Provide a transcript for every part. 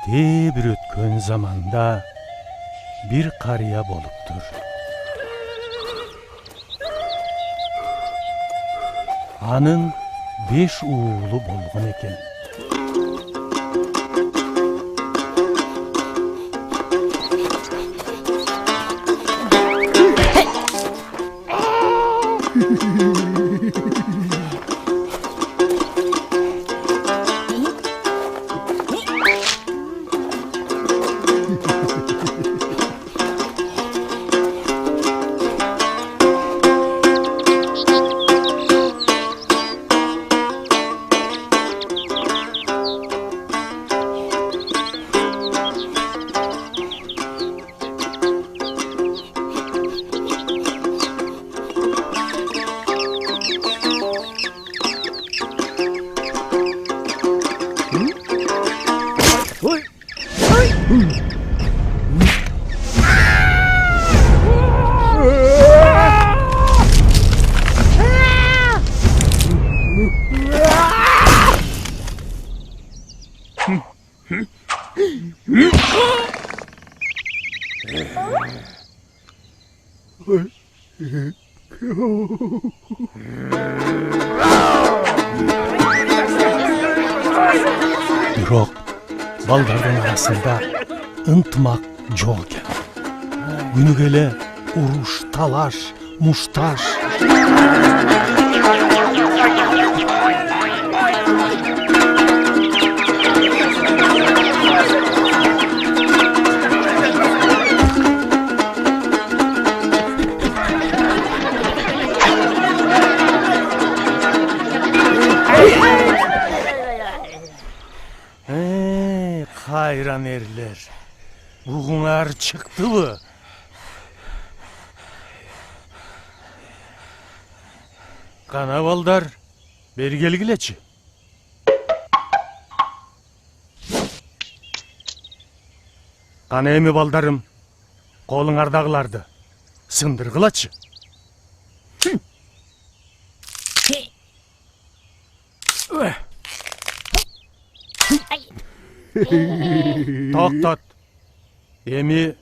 Erте bir ötkön zamanda bir karıya boluptur. Anın 5 uğulu bolgun eken. Bирок балдардын арасында ынтымак жок экен. Күнүгө эле уруш, талаш, мушташ. Hayran erler. Buğunar çıktı mı? Kana baldar, beri gelgileçi. Kana emi baldarım, kolunardagılardı. Sındırgılaçı. Тоқтат. Эми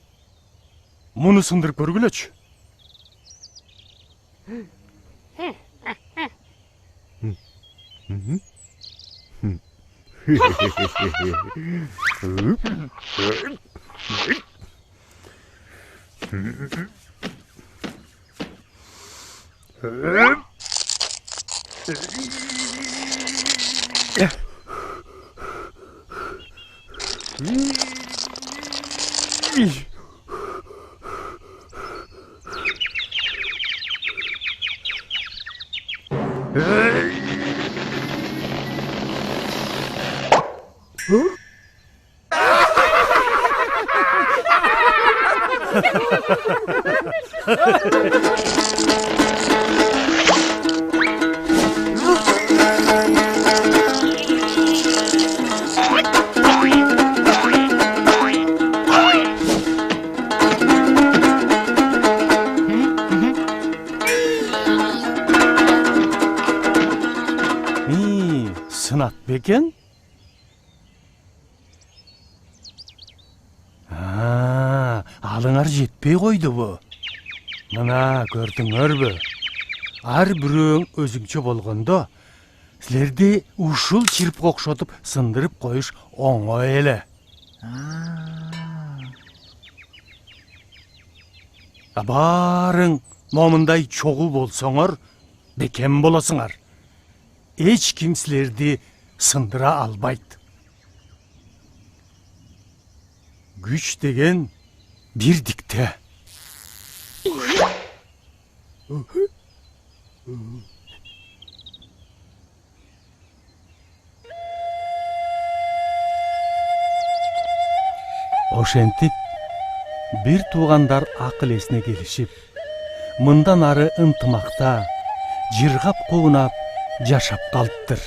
муну сындырып көргүлөчү. Sınat beken? Alыңар жетпей қойды bu. Мына көрдүңөрбү? Ар бирөөң өзүңчө болгондо, силерди ушул чирпке окшотуп сындырып коюш оңой эле. Барың момундай чогуу болсоңор, бекем болосуңар. Эч ким силерди сындыра албайт. Güç деген бирдикте. Ошентип бир туугандар акыл эсине келишип, мындан ары ынтымакта, жыргап куунап жашап калыптыр.